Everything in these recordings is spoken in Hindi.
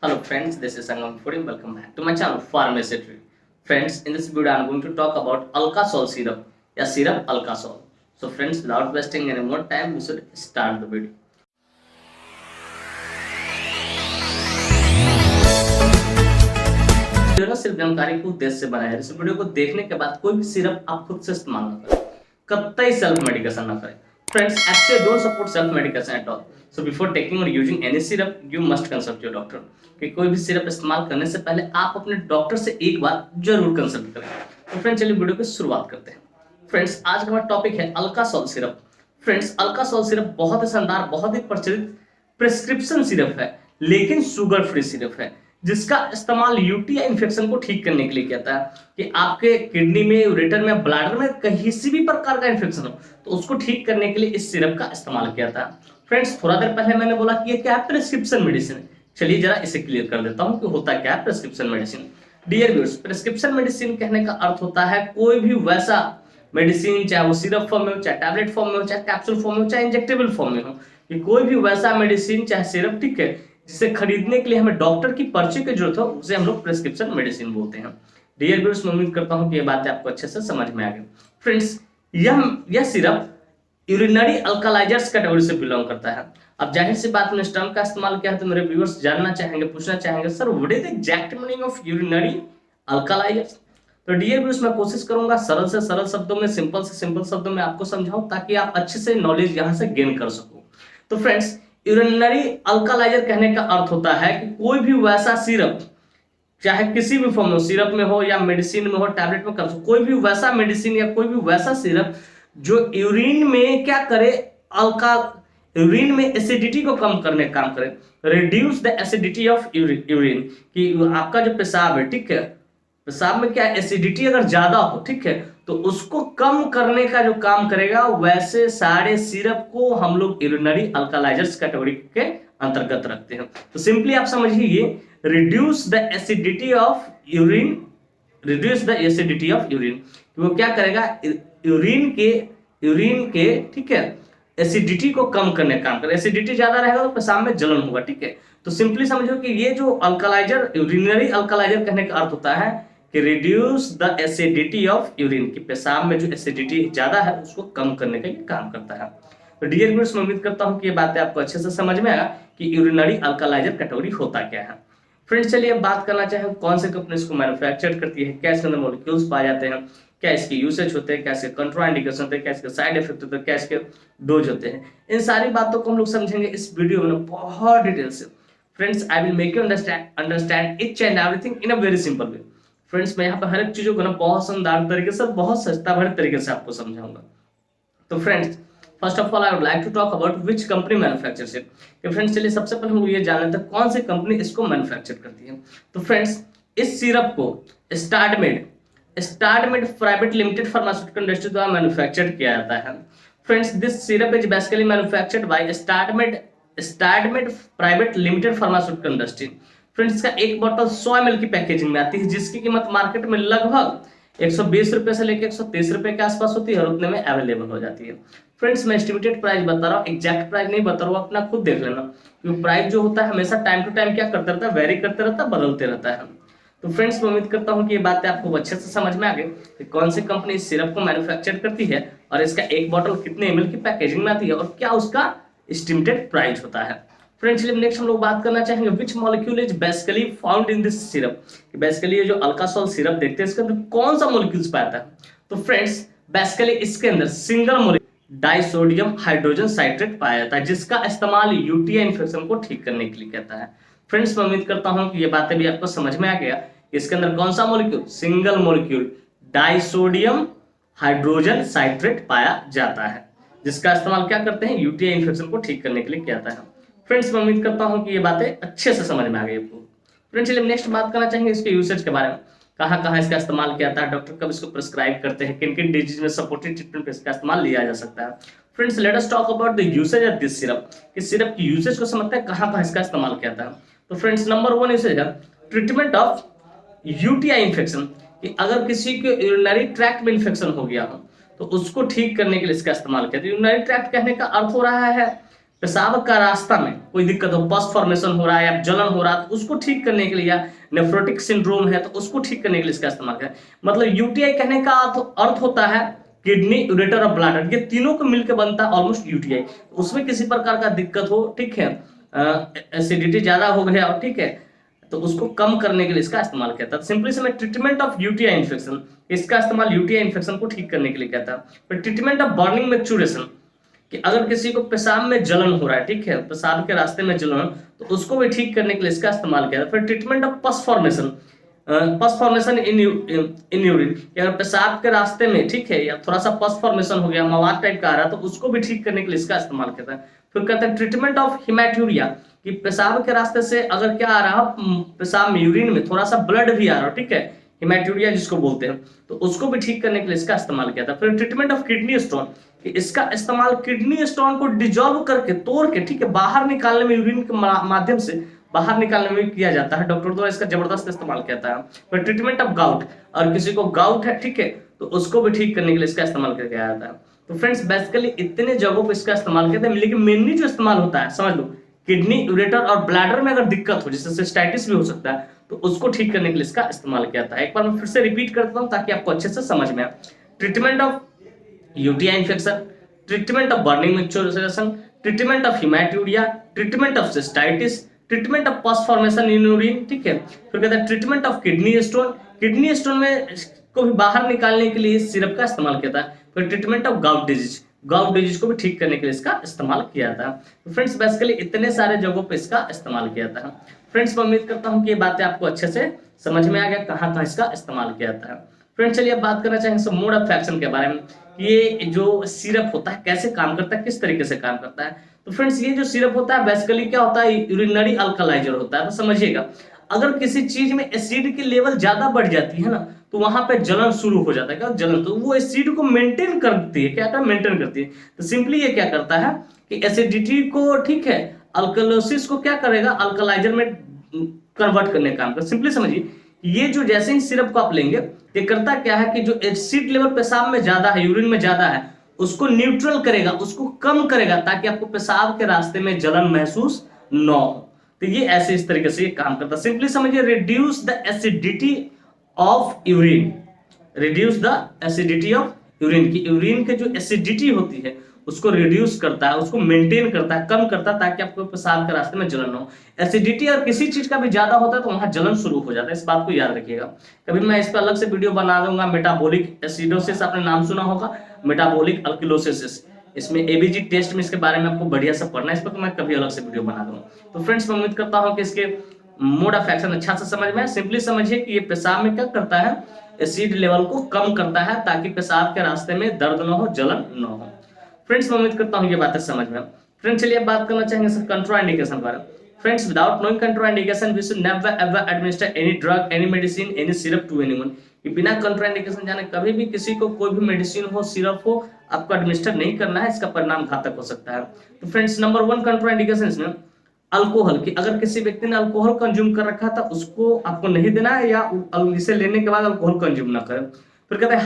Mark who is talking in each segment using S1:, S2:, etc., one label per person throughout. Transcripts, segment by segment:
S1: Hello friends, this is Sangam Fooding. Welcome back to my channel Pharmacy Tree. Friends, in this video I am going to talk about Alka-Sol syrup या syrup Alka-Sol. So friends, without wasting any more time, we should start the video. Video ना सिर्फ जानकारी को उद्देश्य से बनाया है। इस वीडियो को देखने के बाद कोई भी सिरप आप खुद से इस्तेमाल न करें, कतई सेल्फ मेडिकेशन न करें. Friends, actually don't support self medication at all. So before taking or using any syrup, you must consult your doctor. कि कोई भी सिरप इस्तेमाल करने से पहले आप अपने डॉक्टर से एक बार जरूर कंसल्ट करें. तो फ्रेंड्स चलिए वीडियो की शुरुआत करते हैं. फ्रेंड्स आज का हमारा टॉपिक है अल्का-सोल सिरप. फ्रेंड्स अल्का-सोल सिरप बहुत ही शानदार, बहुत ही प्रचलित प्रिस्क्रिप्शन सिरप है, लेकिन शुगर फ्री सिरप है, जिसका इस्तेमाल यूटीआई इन्फेक्शन को ठीक करने के लिए किया जाता है. कि आपके किडनी में, यूरेटर में, ब्लैडर में कहीं से भी प्रकार का इन्फेक्शन हो तो उसको ठीक करने के लिए इस सिरप का इस्तेमाल किया जाता है. फ्रेंड्स थोड़ा देर पहले मैंने बोला कि ये क्या है, प्रिस्क्रिप्शन मेडिसिन है. चलिए जरा इसे क्लियर कर देता हूं कि होता क्या है prescription medicine. Dear viewers, prescription medicine कहने का अर्थ होता है कोई भी वैसा मेडिसिन, चाहे वो सिरप फॉर्म में हो, चाहे टैबलेट फॉर्म में हो, चाहे कैप्सूल फॉर्म में हो, चाहे इंजेक्टेबल फॉर्म में हो, कि कोई भी वैसा मेडिसिन चाहे सिरप, ठीक है, जिसे खरीदने के लिए हमें डॉक्टर की पर्ची की जरूरत हो, उसे हम लोग प्रिस्क्रिप्शन मेडिसिन बोलते हैं. डियर व्यूअर्स, मैं उम्मीद करता हूं कि ये बातें आपको अच्छे से समझ में आ गई. फ्रेंड्स यह सिरप यूरिनरी अल्कलाइजर्स कैटेगरी से बिलोंग करता है. अब जाहिर सी बात, में टर्म का इस्तेमाल किया है तो मेरे व्यूअर्स जानना चाहेंगे, पूछना चाहेंगे, sir what is the exact meaning of urinary alkalisers. तो डियर व्यूअर्स, मैं कोशिश करूंगा सरल से सरल शब्दों में, सिंपल से सिंपल शब्दों में आपको समझाऊं ताकि आप अच्छे से नॉलेज यहां से गेन कर सको. तो फ्रेंड्स यूरिनरी अल्कलाइजर कहने का अर्थ होता है कि कोई भी वैसा सिरप, चाहे किसी भी फॉर्म में, सिरप में हो या मेडिसिन में हो, टैबलेट में, कैप्सूल, कोई भी वैसा मेडिसिन या कोई भी वैसा सिरप जो यूरिन में क्या करे, यूरिन में एसिडिटी को कम करने का काम करे, reduce the acidity of urine. कि आपका जो पेशाब है, ठीक है, पेशाब में क्या एसिडिटी अगर ज्यादा हो, ठीक है, तो उसको कम करने का जो काम करेगा, वैसे सारे सिरप को हम लोग यूरिनरी अल्कलाइजर्स कैटेगरी के अंतर्गत रखते हैं. तो सिंपली आप समझिए, reduce the acidity of urine, reduce the acidity of urine. वो क्या करेगा, यूरिन के ठीक है, एसिडिटी को कम करने का काम करेगा. एसिडिटी ज्यादा रहेगा तो पेशाब में जलन होगा, ठीक है. तो सिंपली समझो कि ये जो अल्कलाइजर, यूरिनरी अल्कलाइजर कहने का अर्थ होता है कि reduce the acidity of urine, की पेशाब में जो एसिडिटी ज्यादा है उसको कम करने का ये काम करता है. तो डियर व्यूअर्स, मैं उम्मीद करता हूं कि ये बातें आपको अच्छे से समझ में आएगा कि यूरिनरी अल्कलाइजर कैटेगरी होता क्या है. फ्रेंड्स चलिए अब बात करना चाहें कौन से कंपनी इसको मैन्युफैक्चर करती है, क्या इसके अंदर मॉलिक्यूल्स पाए जाते हैं, क्या इसके यूसेज होते हैं, क्या इसके कंट्राइंडिकेशन होते हैं, क्या इसके साइड इफेक्ट होते हैं, क्या इसके डोज होते हैं. इन सारी बातों को हम लोग समझेंगे इस वीडियो में बहुत डिटेल से. Friends I will make you understand each and everything in a very simple way. Friends मैं यहाँ पर हर एक चीजों को ना बहुत शानदार तरीके से, बहुत सस्ता भरे तरीके से आपको समझाऊंगा. तो friends first of all I would like to talk about which company manufactures it. Friends चलिए सबसे पहले हम लोग ये जान लेते हैं कौन सी कंपनी इसको मैन्युफैक्चर करती है. तो फ्रेंड्स इस सिरप को Startmed private limited pharmaceutical industry द्वारा मैन्युफैक्चर किया जाता है. Friends this syrup is basically manufactured by Startmed private limited pharmaceutical industry. Friends इसका एक बोतल 100 ml की पैकेजिंग में आती है, जिसकी कीमत मार्केट में लगभग 120 रुपए से लेकर 130 रुपए के आसपास होती है और उतने में अवेलेबल हो जाती है. फ्रेंड्स मैं एस्टिमेटेड प्राइस बता रहा हूँ, एग्जैक्ट प्राइस नहीं बता रहा हूँ, अपना खुद देख लेना, क्योंकि प्राइस जो होता है हमेशा टाइम टू टाइम क्या करता रहता है, वेरी करते रहता है, बदलते रहता है. तो फ्रेंड्स मैं उम्मीद करता हूँ कि ये बातें आपको अच्छे से समझ में आ गई कि कौन सी कंपनी इस सिरप को मैन्युफैक्चर करती है और इसका एक बोतल कितने ml की पैकेजिंग में आती है और क्या उसका एस्टिमेटेड प्राइस होता है. फ्रेंड्स नेक्स्ट हम लोग बात करना चाहेंगे which molecule is basically found in this syrup. Basically ये जो अल्का-सोल सिरप देखते हैं इसके अंदर कौन सा मॉलिक्यूल्स पाता है. तो फ्रेंड्स बेसिकली इसके अंदर single molecule disodium hydrogen citrate पाया जाता है, जिसका इस्तेमाल यूटीआई इन्फेक्शन को ठीक करने के लिए कहता है. फ्रेंड्स मैं उम्मीद करता हूं कि ये बातें भी आपको समझ में आ गया. इसके अंदर कौन सा molecule, single molecule disodium hydrogen citrate पाया जाता है, जिसका इस्तेमाल क्या करते हैं, यूटीआई इन्फेक्शन को ठीक करने के लिए किया जाता है. फ्रेंड्स मैं उम्मीद करता हूं कि ये बातें अच्छे से समझ में आ गई आपको. फ्रेंड्स चलिए नेक्स्ट बात करना चाहेंगे इसके यूसेज के बारे में, कहां कहां इसका इस्तेमाल किया जाता है, डॉक्टर कब इसको प्रिस्क्राइब करते हैं, किन किन डिजीज में सपोर्टिव ट्रीटमेंट पे इसका इस्तेमाल लिया जा सकता है. Friends let us talk about the usage of this syrup. इस सिरप की यूसेज को समझते हैं, कहां कहां इसका इस्तेमाल किया जाता है. तो फ्रेंड्स नंबर 1 यूसेज है ट्रीटमेंट ऑफ यूटीआई इन्फेक्शन. कि अगर किसी को यूरिनरी ट्रैक्ट में इन्फेक्शन हो गया हो तो उसको ठीक करने के लिए इसका इस्तेमाल किया. यूरिनरी ट्रैक्ट कहने का अर्थ हो रहा है पेशाब का रास्ता में कोई दिक्कत हो, पस फॉर्मेशन हो रहा है या जलन हो रहा है, तो उसको ठीक करने के लिए, या नेफ्रोटिक सिंड्रोम है तो उसको ठीक करने के लिए इसका इस्तेमाल करें। मतलब यूटीआई कहने का अर्थ होता है किडनी, यूरेटर और ब्लैडर, ये तीनों को मिलकर बनता है ऑलमोस्ट यूटीआई। उसमें किसी प्रकार का दिक्कत हो, ठीक है, एसिडिटी ज्यादा हो गया और ठीक है, तो उसको कम करने के लिए इसका इस्तेमाल किया था। सिंपली से मैं ट्रीटमेंट ऑफ यूटीआई इन्फेक्शन, इसका इस्तेमाल यूटीआई इन्फेक्शन को ठीक करने के लिए किया था। फिर ट्रीटमेंट ऑफ बर्निंग मैच्यूरेशन, कि अगर किसी को पेशाब में जलन हो रहा है, ठीक है, पेशाब के रास्ते में जलन, तो उसको भी ठीक करने के लिए इसका इस्तेमाल किया था। फिर ट्रीटमेंट ऑफ पस फॉर्मेशन, पस फॉर्मेशन इन यूरिन, अगर पेशाब के रास्ते में, ठीक है, या थोड़ा सा पस फॉर्मेशन हो गया, मवाद टाइप का आ रहा है, तो उसको भी ठीक करने के लिए इसका इस्तेमाल किया था। फिर कहते हैं ट्रीटमेंट ऑफ हिमैट्यूरिया, कि पेशाब के रास्ते से अगर क्या आ रहा है, पेशाब में, यूरिन में थोड़ा सा ब्लड भी आ रहा है, ठीक है, हिमैट्यूरिया जिसको बोलते हैं, तो उसको भी ठीक करने के लिए इसका इस्तेमाल किया था। फिर ट्रीटमेंट ऑफ किडनी स्टोन, कि इसका इस्तेमाल किडनी स्टोन को डिजोल्व करके, तोड़ के, ठीक है, बाहर निकालने में, यूरिन के माध्यम से बाहर निकालने में किया जाता है। डॉक्टर द्वारा इसका जबरदस्त इस्तेमाल किया जाता है। फिर ट्रीटमेंट ऑफ गाउट, और किसी को गाउट है, ठीक है, तो उसको भी ठीक करने के लिए इसका इस्तेमाल किया जाता है। तो फ्रेंड्स बेसिकली इतने जगहों पर इसका इस्तेमाल किया जाता है, लेकिन मेनली जो इस्तेमाल होता है, समझ लो, किडनी, यूरेटर और ब्लैडर में अगर दिक्कत हो, जैसे सिस्टाइटिस भी हो सकता है, तो उसको ठीक करने के लिए इसका इस्तेमाल किया जाता है। एक बार मैं फिर से रिपीट करता हूं ताकि आपको अच्छे से समझ में आए। Treatment of UTI infection, treatment of burning micturition, treatment of haematuria, treatment of cystitis, treatment of pus formation in urine, ठीक है। फिर कहते हैं treatment of kidney stone, kidney stone में को भी बाहर निकालने के लिए सिरप का इस्तेमाल किया था। फिर treatment of gout disease, gout disease को भी ठीक करने के लिए इसका इस्तेमाल किया था। तो फ्रेंड्स बेसिकली इतने सारे जगहों पे इसका इस्तेमाल किया था। फ्रेंड्स मैं उम्मीद करता हूँ कि ये बातें आपको अच्छे से समझ में आ गया, कहाँ कहाँ इसका इस्तेमाल किया था। फ्रेंड्स चलिए अब बात करना चाहेंगे मोड ऑफ एक्शन के बारे में। ये जो सिरप होता है कैसे काम करता है, किस तरीके से काम करता है। तो फ्रेंड्स ये जो सिरप होता है बेसिकली क्या होता है, यूरिनरी अल्कलाइजर होता है। तो समझिएगा, अगर किसी चीज में एसिड की लेवल ज्यादा बढ़ जाती है ना, तो वहां पे जलन शुरू हो जाता है। क्या जलन, तो वो एसिड को मेंटेन करती है, क्या करता है, मेंटेन करती है। तो सिंपली ये क्या करता है कि एसिडिटी को, ठीक है, अल्कलोसिस को क्या करेगा, अल्कलाइजर में कन्वर्ट करने का काम कर। सिंपली समझिए, ये जो जैसे ही सिरप को आप लेंगे, ये करता क्या है कि जो एसिड लेवल पेशाब में ज्यादा है, यूरिन में ज्यादा है, उसको न्यूट्रल करेगा, उसको कम करेगा, ताकि आपको पेशाब के रास्ते में जलन महसूस न हो। तो ये ऐसे इस तरीके से ये काम करता है। सिंपली समझिए, reduce the acidity of urine, reduce the acidity of urine, की यूरिन के जो एसिडिटी होती है उसको रिड्यूस करता है, उसको मेंटेन करता है, कम करता है, ताकि आपको पेशाब के रास्ते में जलन न हो। एसिडिटी और किसी चीज का भी ज्यादा होता है तो वहां जलन शुरू हो जाता है, इस बात को याद रखिएगा। कभी मैं इस पर अलग से वीडियो बना दूंगा। मेटाबॉलिक एसिडोसिस आपने नाम सुना होगा, मेटाबॉलिक अल्किलोसिस, इसमें एबीजी टेस्ट में इसके बारे में आपको बढ़िया से पढ़ना है, इस पर तो मैं कभी अलग से वीडियो बना दूंगा। तो फ्रेंड्स मैं उम्मीद करता हूँ कि इसके मोड ऑफ एक्शन अच्छा से समझ में। सिंपली समझिए कि ये पेशाब में क्या करता है, एसिड लेवल को कम करता है, ताकि पेशाब के रास्ते में दर्द न हो, जलन न हो। फ्रेंड्स मैं उम्मीद करता हूँ ये बातें समझ में। फ्रेंड्स चलिए अब बात करना चाहेंगे सर कंट्राइंडिकेशन के बारे में। Friends without knowing contraindication we should never ever administer any drug, any medicine, any syrup to anyone. बिना कंट्राइंडिकेशन जाने कभी भी किसी को कोई भी मेडिसिन हो, सिरप हो, आपको एडमिनिस्टर नहीं करना है, इसका परिणाम घातक हो सकता है। तो फ्रेंड्स नंबर 1 कंट्राइंडिकेशन इसमें अल्कोहल, की अगर किसी व्यक्ति ने अल्कोहल कंज्यूम कर रखा था उसको आपको नहीं देना है, या इसे लेने के बाद अल्कोहल कंज्यूम ना करें। फिर कहते हैं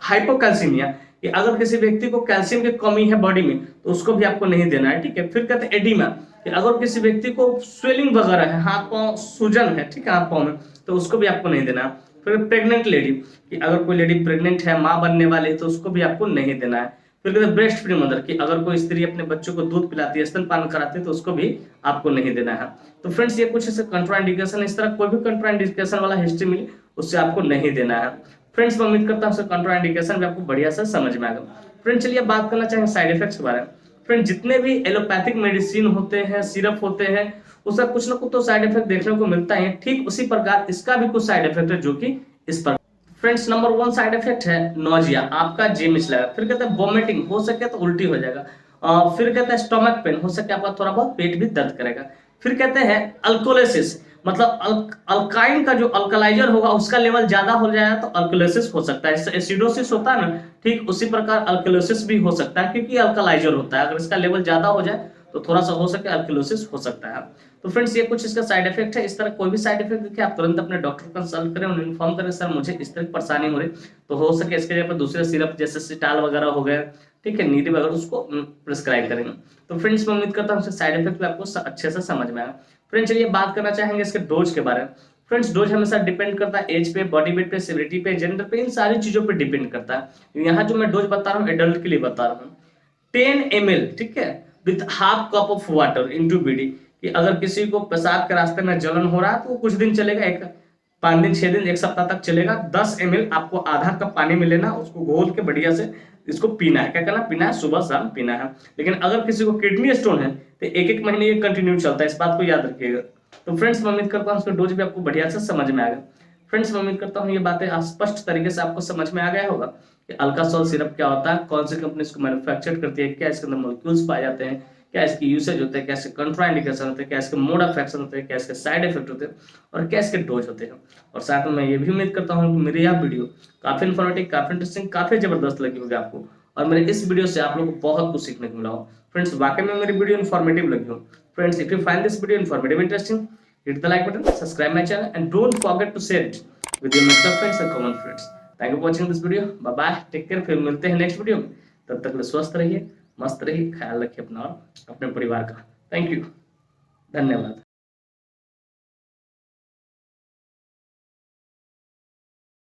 S1: हाइपोकैल्सीमिया, कि अगर किसी व्यक्ति को कैल्शियम की कमी है बॉडी में तो उसको भी आपको नहीं देना है, ठीक है। फिर कहते हैं एडिमा, कि अगर किसी व्यक्ति को स्वेलिंग वगैरह है, हाथ पांव सूजन है, ठीक है, हाथ पांव में, तो उसको भी आपको नहीं देना है। फिर प्रेग्नेंट लेडी, कि अगर कोई लेडी प्रेग्नेंट है, माँ बनने वाली, तो उसको भी आपको नहीं देना है। फिर कहते हैं ब्रेस्ट फ्री मदर, की अगर कोई स्त्री अपने बच्चों को दूध पिलाती है, स्तनपान कराती है, तो उसको भी आपको नहीं देना है। तो फ्रेंड्स ये कुछ ऐसे कंट्राइंडिकेशन, इस तरह कोई भी कंट्राइंडिकेशन वाला हिस्ट्री मिली उससे आपको नहीं देना है। फ्रेंड्स मैं उम्मीद करता हूँ कंट्राइंडिकेशन भी आपको बढ़िया से समझ में आएगा। फ्रेंड्स चलिए बात करना चाहेंगे साइड इफेक्ट्स के बारे में। फ्रेंड्स जितने भी एलोपैथिक मेडिसिन होते हैं, सिरप होते हैं, उसका कुछ ना कुछ तो साइड इफेक्ट देखने को मिलता है। ठीक उसी प्रकार इसका भी कुछ साइड इफेक्ट है, जो कि इस पर। फ्रेंड्स नंबर 1 साइड इफेक्ट है नोजिया, आपका जी मिचलाएगा। फिर कहते हैं वोमिटिंग, हो सके तो उल्टी हो जाएगा। फिर कहते हैं स्टोमक पेन, हो सके आपका थोड़ा बहुत पेट भी दर्द करेगा। फिर कहते हैं अल्कोलिसिस, मतलब अल्काइन का जो अल्कलाइजर होगा उसका लेवल ज्यादा हो जाएगा तो अल्कोलिसिस हो सकता है। एसिडोसिस होता है ना, ठीक उसी प्रकार अल्कोलिसिस भी हो सकता है, क्योंकि अल्कलाइजर होता है। अगर इसका लेवल ज्यादा हो जाए तो थोड़ा सा हो सके अल्कोलिसिस हो सकता है। तो फ्रेंड्स ये कुछ इसका साइड इफेक्ट है। इस तरह कोई भी साइड इफेक्ट देखिए आप तुरंत अपने डॉक्टर को कंसल्ट करें, उन्हें इन्फॉर्म करें सर मुझे इस तरह की परेशानी हो रही, तो हो सके इसके जगह पर दूसरे सिरप जैसे सिटाल वगैरह हो गए, ठीक है, नीडी वगैरह उसको प्रिस्क्राइब करेंगे। तो फ्रेंड्स मैं उम्मीद करता हूँ साइड इफेक्ट भी आपको अच्छे से समझ में आएगा। फ्रेंड्स चलिए बात करना चाहेंगे इसके डोज के बारे में। फ्रेंड्स डोज हमेशा डिपेंड करता है एज पे, बॉडी वेट पे, सेवरिटी पे, जेंडर पे, इन सारी चीजों पे डिपेंड करता है। यहाँ जो मैं डोज बता रहा हूँ एडल्ट के लिए बता रहा हूँ 10 ml, ठीक है, with half cup of water into BD. कि अगर किसी को पेशाब के रास्ते में जलन हो रहा है तो वो कुछ दिन चलेगा, 5 दिन 6 दिन 1 सप्ताह तक चलेगा। 10 ml आपको आधा कप पानी में लेना, उसको घोल के बढ़िया से इसको पीना है। क्या करना? पीना है, सुबह शाम पीना है। लेकिन अगर किसी को किडनी स्टोन है तो 1-1 महीने ये कंटिन्यू चलता है, इस बात को याद रखिएगा। तो फ्रेंड्स मैं उम्मीद करता हूँ इसका डोज भी आपको बढ़िया से समझ में आएगा। फ्रेंड्स मैं उम्मीद करता हूँ ये बातें स्पष्ट तरीके से आपको समझ में आ गया होगा कि अल्कासोल सिरप क्या होता है, कौन सी कंपनी इसको मैन्युफैक्चर करती है, क्या इसके अंदर मॉलिक्यूल्स पाए जाते हैं, क्या इसकी यूसेज होते हैं, क्या इसके कंट्राइंडिकेशन होते हैं, क्या इसके मोड ऑफ एक्शन होते हैं, क्या इसके साइड इफेक्ट होते हैं और क्या इसके डोज होते हैं। और साथ में मैं ये भी उम्मीद करता हूँ कि मेरी यह वीडियो काफी इन्फॉर्मेटिव, काफी इंटरेस्टिंग, काफी जबरदस्त लगी होगी आपको और मेरे इस वीडियो से आप लोगों को बहुत कुछ सीखने को मिला हो। फ्रेंड्स वाकई में मेरी वीडियो इन्फॉर्मेटिव लगी हो। Friends if you find this video informative interesting, hit the like button, subscribe my channel and don't forget to share it with your mixed friends and common friends. Thank you for watching this video. Bye bye. Take care. फिर मिलते हैं नेक्स्ट वीडियो में। तब तक स्वस्थ रहिए, मस्त रहिए, ख्याल रखिए अपना और अपने परिवार का। थैंक यू, धन्यवाद।